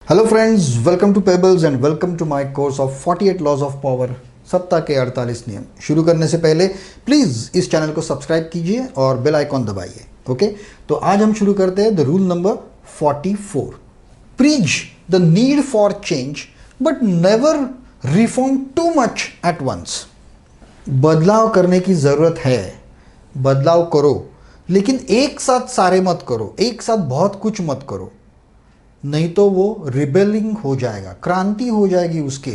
Hello friends, welcome to Pebbles and welcome to my course of 48 laws of power, सत्ता के 48 नियम। शुरू करने से पहले प्लीज़ इस चैनल को सब्सक्राइब कीजिए और बेल आइकॉन दबाइए। ओके, तो आज हम शुरू करते हैं the rule number 44। Preach the need for change but never reform too much at once. बदलाव करने की ज़रूरत है, बदलाव करो, लेकिन एक साथ सारे मत करो, एक साथ बहुत कुछ मत करो, नहीं तो वो रिबेलिंग हो जाएगा, क्रांति हो जाएगी उसके।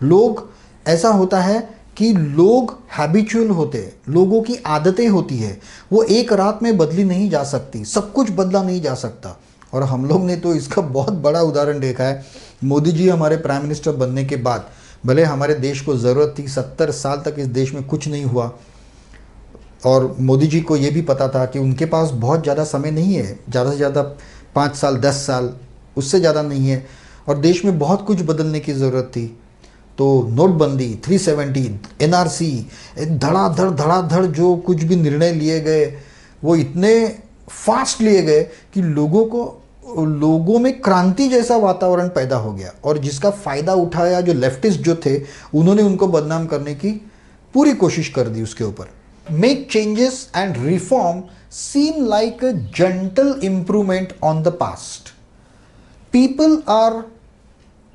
लोग, ऐसा होता है कि लोग हैबिचुअल होते हैं, लोगों की आदतें होती है, वो एक रात में बदली नहीं जा सकती, सब कुछ बदला नहीं जा सकता। और हम लोग ने तो इसका बहुत बड़ा उदाहरण देखा है। मोदी जी हमारे प्राइम मिनिस्टर बनने के बाद, भले हमारे देश को ज़रूरत थी, 70 साल तक इस देश में कुछ नहीं हुआ, और मोदी जी को ये भी पता था कि उनके पास बहुत ज़्यादा समय नहीं है, ज़्यादा से ज़्यादा 5 साल 10 साल, उससे ज़्यादा नहीं है, और देश में बहुत कुछ बदलने की ज़रूरत थी। तो नोटबंदी, 370, एनआरसी, धड़ाधड़ जो कुछ भी निर्णय लिए गए वो इतने फास्ट लिए गए कि लोगों में क्रांति जैसा वातावरण पैदा हो गया, और जिसका फ़ायदा उठाया जो लेफ्टिस्ट जो थे, उन्होंने उनको बदनाम करने की पूरी कोशिश कर दी उसके ऊपर। Make changes and reform seem like a gentle improvement on the past. People are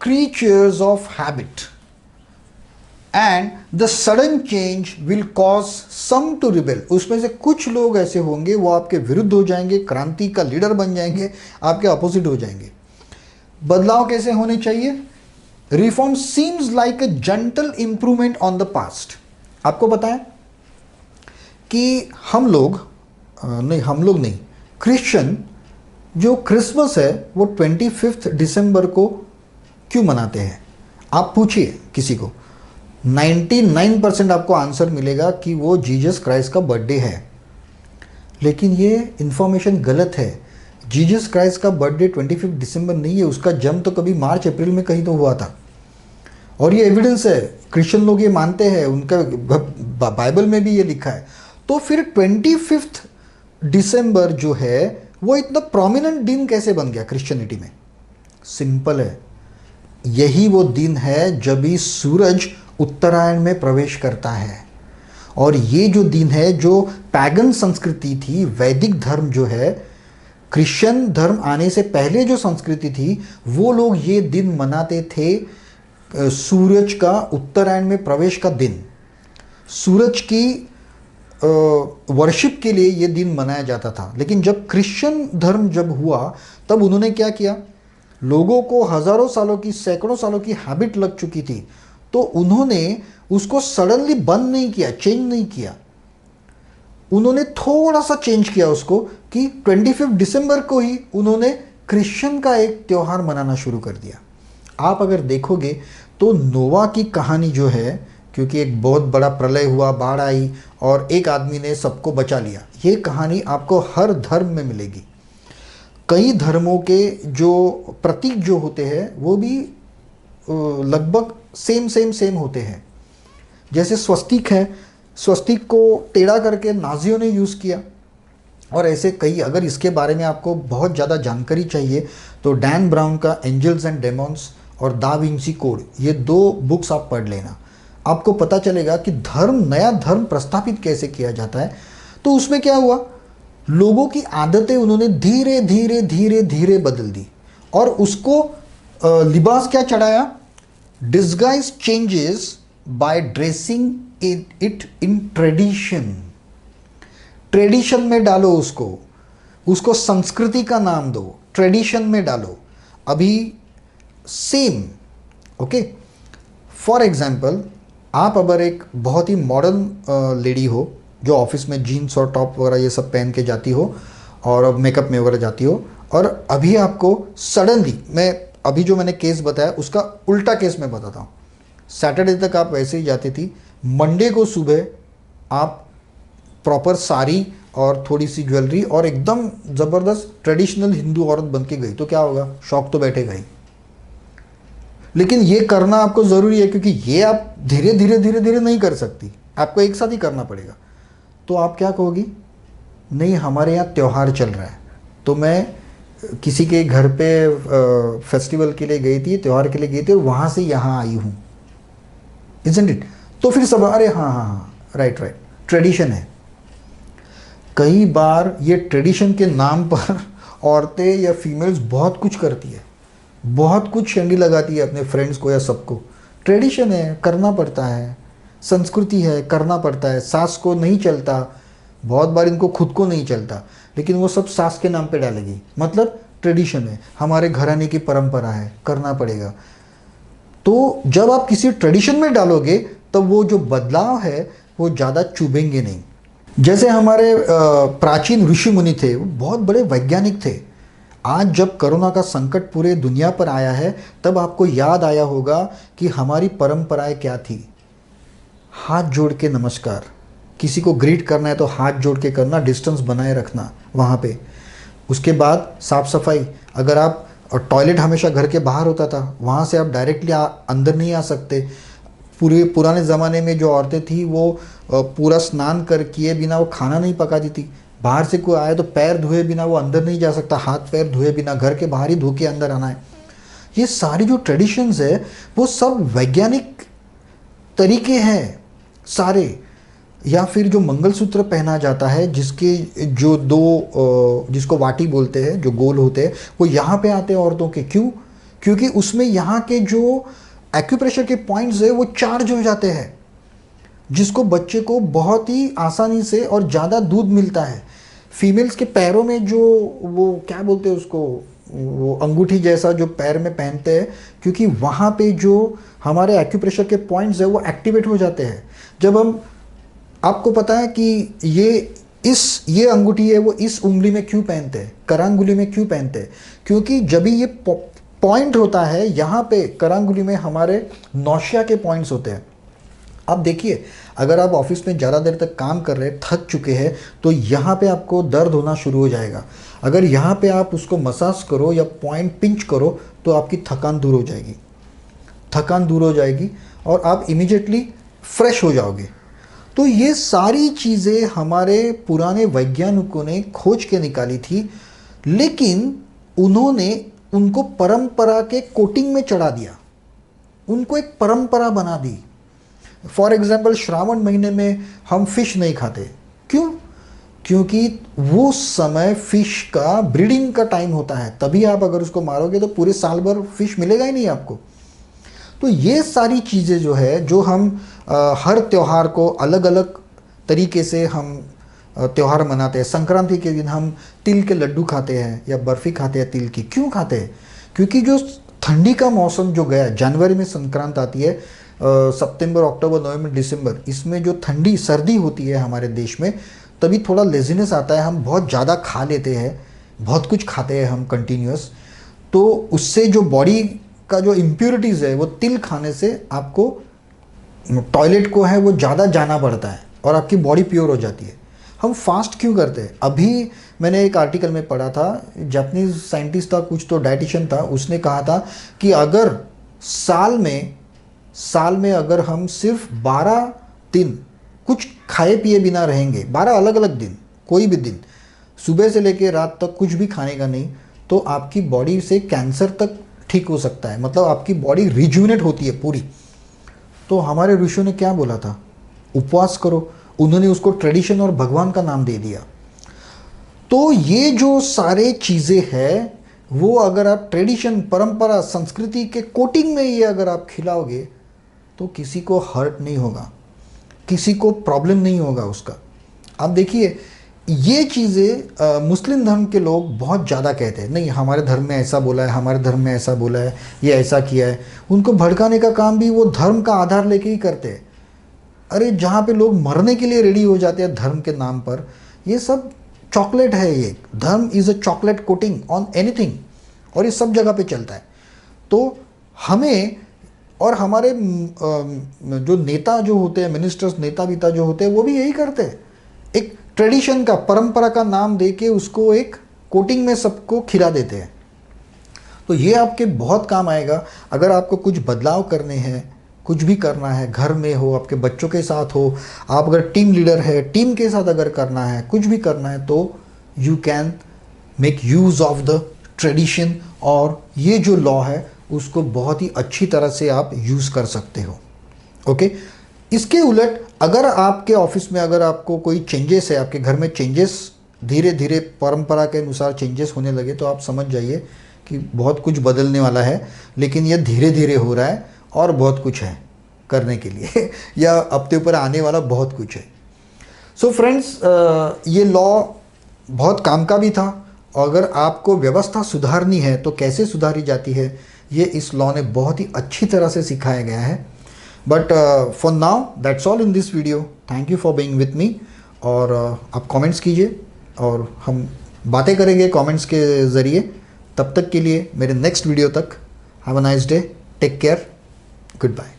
creatures of habit, and the sudden change will cause some to rebel. उसमें से कुछ लोग ऐसे होंगे, वो आपके विरुद्ध हो जाएंगे, क्रांति का लीडर बन जाएंगे, आपके अपोजिट हो जाएंगे। बदलाव कैसे होने चाहिए? Reform seems like a gentle improvement on the past. आपको पता है कि हम लोग नहीं, क्रिश्चियन जो क्रिसमस है वो 25 दिसंबर को क्यों मनाते हैं? आप पूछिए किसी को, 99% आपको आंसर मिलेगा कि वो जीसस क्राइस्ट का बर्थडे है। लेकिन ये इन्फॉर्मेशन गलत है। जीसस क्राइस्ट का बर्थडे 25 दिसंबर नहीं है, उसका जन्म तो कभी मार्च अप्रैल में कहीं तो हुआ था, और ये एविडेंस है, क्रिश्चियन लोग ये मानते हैं, उनका बाइबल में भी ये लिखा है। तो फिर 25 दिसंबर जो है वो इतना प्रोमिनेंट दिन कैसे बन गया क्रिश्चियनिटी में? सिंपल है, यही वो दिन है जब ही सूरज उत्तरायण में प्रवेश करता है। और ये जो दिन है, जो पैगन संस्कृति थी, वैदिक धर्म जो है, क्रिश्चियन धर्म आने से पहले जो संस्कृति थी, वो लोग ये दिन मनाते थे, सूरज का उत्तरायण में प्रवेश का दिन, सूरज की वर्शिप के लिए ये दिन मनाया जाता था। लेकिन जब क्रिश्चियन धर्म जब हुआ, तब उन्होंने क्या किया, लोगों को हज़ारों सालों की, सैकड़ों सालों की हैबिट लग चुकी थी, तो उन्होंने उसको सडनली बंद नहीं किया, चेंज नहीं किया, उन्होंने थोड़ा सा चेंज किया उसको, कि 25 दिसंबर को ही उन्होंने क्रिश्चियन का एक त्यौहार मनाना शुरू कर दिया। आप अगर देखोगे तो नोवा की कहानी जो है, क्योंकि एक बहुत बड़ा प्रलय हुआ, बाढ़ आई और एक आदमी ने सबको बचा लिया, ये कहानी आपको हर धर्म में मिलेगी। कई धर्मों के जो प्रतीक जो होते हैं वो भी लगभग सेम होते हैं। जैसे स्वस्तिक है, स्वस्तिक को टेढ़ा करके नाजियों ने यूज़ किया, और ऐसे कई। अगर इसके बारे में आपको बहुत ज़्यादा जानकारी चाहिए तो डैन ब्राउन का एंजल्स एंड डेमॉन्स और दा विंची कोड, ये 2 बुक्स आप पढ़ लेना, आपको पता चलेगा कि नया धर्म प्रस्थापित कैसे किया जाता है। तो उसमें क्या हुआ, लोगों की आदतें उन्होंने धीरे धीरे बदल दी, और उसको लिबास क्या चढ़ाया, disguise changes by dressing it in tradition में डालो उसको संस्कृति का नाम दो, ट्रेडिशन में डालो। अभी सेम, ओके, फॉर एग्जाम्पल, आप अगर एक बहुत ही मॉडर्न लेडी हो, जो ऑफिस में जीन्स और टॉप वगैरह ये सब पहन के जाती हो और मेकअप में वगैरह जाती हो, और अभी आपको सडनली, मैं अभी जो मैंने केस बताया उसका उल्टा केस मैं बताता हूँ। सैटरडे तक आप वैसे ही जाती थी, मंडे को सुबह आप प्रॉपर साड़ी और थोड़ी सी ज्वेलरी और एकदम ज़बरदस्त ट्रेडिशनल हिंदू औरत बन के गई, तो क्या होगा? शौक तो बैठेगा ही। लेकिन ये करना आपको ज़रूरी है, क्योंकि ये आप धीरे धीरे नहीं कर सकती, आपको एक साथ ही करना पड़ेगा। तो आप क्या कहोगी? नहीं, हमारे यहाँ त्यौहार चल रहा है, तो मैं किसी के घर पे फेस्टिवल के लिए गई थी, त्यौहार के लिए गई थी और वहाँ से यहाँ आई हूँ, इजंट इट? तो फिर सब अरे हाँ हाँ हाँ, राइट राइट, ट्रेडिशन है। कई बार ये ट्रेडिशन के नाम पर औरतें या फीमेल्स बहुत कुछ करती है, बहुत कुछ शंडी लगाती है अपने फ्रेंड्स को या सबको। ट्रेडिशन है, करना पड़ता है, संस्कृति है, करना पड़ता है। सास को नहीं चलता, बहुत बार इनको खुद को नहीं चलता, लेकिन वो सब सास के नाम पे डालेगी, मतलब ट्रेडिशन है, हमारे घराने की परंपरा है, करना पड़ेगा। तो जब आप किसी ट्रेडिशन में डालोगे तब वो जो बदलाव है वो ज़्यादा चुभेंगे नहीं। जैसे हमारे प्राचीन ऋषि मुनि थे, वो बहुत बड़े वैज्ञानिक थे। आज जब कोरोना का संकट पूरे दुनिया पर आया है तब आपको याद आया होगा कि हमारी परंपराएं क्या थी। हाथ जोड़ के नमस्कार, किसी को ग्रीट करना है तो हाथ जोड़ के करना, डिस्टेंस बनाए रखना वहाँ पे। उसके बाद साफ़ सफाई, अगर आप, और टॉयलेट हमेशा घर के बाहर होता था, वहाँ से आप डायरेक्टली अंदर नहीं आ सकते। पुराने ज़माने में जो औरतें थी वो पूरा स्नान कर किए बिना वो खाना नहीं पकाती थी। बाहर से कोई आए तो पैर धोए बिना वो अंदर नहीं जा सकता, हाथ पैर धोए बिना, घर के बाहर ही धो के अंदर आना है। ये सारी जो ट्रेडिशंस है वो सब वैज्ञानिक तरीके हैं सारे। या फिर जो मंगलसूत्र पहना जाता है, जिसके जो दो जिसको वाटी बोलते हैं, जो गोल होते हैं, वो यहाँ पे आते हैं औरतों के। क्यों? क्योंकि उसमें यहाँ के जो एक्यूप्रेशर के पॉइंट्स है वो चार्ज हो जाते हैं, जिसको बच्चे को बहुत ही आसानी से और ज़्यादा दूध मिलता है। फीमेल्स के पैरों में जो वो क्या बोलते हैं उसको, वो अंगूठी जैसा जो पैर में पहनते हैं, क्योंकि वहाँ पे जो हमारे एक्यूप्रेशर के पॉइंट्स है वो एक्टिवेट हो जाते हैं। जब हम, आपको पता है कि ये अंगूठी है वो इस उंगली में क्यों पहनते हैं, करांगुली में क्यों पहनते हैं? क्योंकि जब भी ये पॉइंट होता है यहाँ पे करांगुली में, हमारे नौशिया के पॉइंट्स होते हैं। आप देखिए, अगर आप ऑफिस में ज़्यादा देर तक काम कर रहे हैं, थक चुके हैं, तो यहाँ पे आपको दर्द होना शुरू हो जाएगा। अगर यहाँ पे आप उसको मसाज करो या पॉइंट पिंच करो तो आपकी थकान दूर हो जाएगी, थकान दूर हो जाएगी और आप इमीडिएटली फ्रेश हो जाओगे। तो ये सारी चीज़ें हमारे पुराने वैज्ञानिकों ने खोज के निकाली थी, लेकिन उन्होंने उनको परंपरा के कोटिंग में चढ़ा दिया, उनको एक परंपरा बना दी। फॉर एग्जाम्पल, श्रावण महीने में हम फिश नहीं खाते। क्यों? क्योंकि वो समय फिश का ब्रीडिंग का टाइम होता है, तभी आप अगर उसको मारोगे तो पूरे साल भर फिश मिलेगा ही नहीं आपको। तो ये सारी चीज़ें जो है, जो हम हर त्यौहार को अलग अलग तरीके से हम त्यौहार मनाते हैं। संक्रांति के दिन हम तिल के लड्डू खाते हैं या बर्फ़ी खाते हैं तिल की। क्यों खाते हैं? क्योंकि जो ठंडी का मौसम जो गया, जनवरी में संक्रांत आती है, सितंबर, अक्टूबर, नवंबर, दिसंबर, इसमें जो ठंडी सर्दी होती है हमारे देश में, तभी थोड़ा लेजीनेस आता है, हम बहुत ज़्यादा खा लेते हैं, बहुत कुछ खाते हैं हम कंटिन्यूस। तो उससे जो बॉडी का जो इम्प्योरिटीज़ है, वो तिल खाने से आपको टॉयलेट को है वो ज़्यादा जाना पड़ता है और आपकी बॉडी प्योर हो जाती है। हम फास्ट क्यों करते हैं? अभी मैंने एक आर्टिकल में पढ़ा था, जापानीज साइंटिस्ट था, कुछ तो डाइटिशियन था, उसने कहा था कि अगर साल में अगर हम सिर्फ 12 दिन कुछ खाए पिए बिना रहेंगे, 12 अलग अलग दिन, कोई भी दिन, सुबह से लेकर रात तक कुछ भी खाने का नहीं, तो आपकी बॉडी से कैंसर तक ठीक हो सकता है। मतलब आपकी बॉडी रिजुविनेट होती है पूरी। तो हमारे ऋषियों ने क्या बोला था? उपवास करो। उन्होंने उसको ट्रेडिशन और भगवान का नाम दे दिया। तो ये जो सारे चीज़ें हैं, वो अगर आप ट्रेडिशन, परंपरा, संस्कृति के कोटिंग में ये अगर आप खिलाओगे तो किसी को हर्ट नहीं होगा, किसी को प्रॉब्लम नहीं होगा उसका। आप देखिए, ये चीज़ें मुस्लिम धर्म के लोग बहुत ज़्यादा कहते हैं, नहीं हमारे धर्म में ऐसा बोला है, हमारे धर्म में ऐसा बोला है, ये ऐसा किया है। उनको भड़काने का काम भी वो धर्म का आधार लेके ही करते हैं। अरे जहाँ पे लोग मरने के लिए रेडी हो जाते हैं धर्म के नाम पर, ये सब चॉकलेट है। ये धर्म is a chocolate coating on anything, और ये सब जगह पे चलता है। तो हमें और हमारे जो नेता जो होते हैं, मिनिस्टर्स, नेता विता जो होते हैं, वो भी यही करते हैं। एक ट्रेडिशन का, परंपरा का नाम देके उसको एक कोटिंग में सबको खिला देते हैं। तो ये आपके बहुत काम आएगा अगर आपको कुछ बदलाव करने हैं, कुछ भी करना है, घर में हो, आपके बच्चों के साथ हो, आप अगर टीम लीडर है, टीम के साथ अगर करना है, कुछ भी करना है, तो you can make use of the tradition और ये जो लॉ है उसको बहुत ही अच्छी तरह से आप यूज़ कर सकते हो। ओके, इसके उलट अगर आपके ऑफिस में अगर आपको कोई चेंजेस है, आपके घर में चेंजेस धीरे धीरे परंपरा के अनुसार चेंजेस होने लगे, तो आप समझ जाइए कि बहुत कुछ बदलने वाला है, लेकिन ये धीरे धीरे हो रहा है और बहुत कुछ है करने के लिए या अपने ऊपर आने वाला बहुत कुछ है। सो फ्रेंड्स, ये लॉ बहुत काम का भी था, और अगर आपको व्यवस्था सुधारनी है तो कैसे सुधारी जाती है ये इस लॉ ने बहुत ही अच्छी तरह से सिखाया गया है। But for now that's all in this video. Thank you for being with me. और आप कमेंट्स कीजिए और हम बातें करेंगे कमेंट्स के ज़रिए। तब तक के लिए मेरे नेक्स्ट वीडियो तक have a nice day, take care, good bye.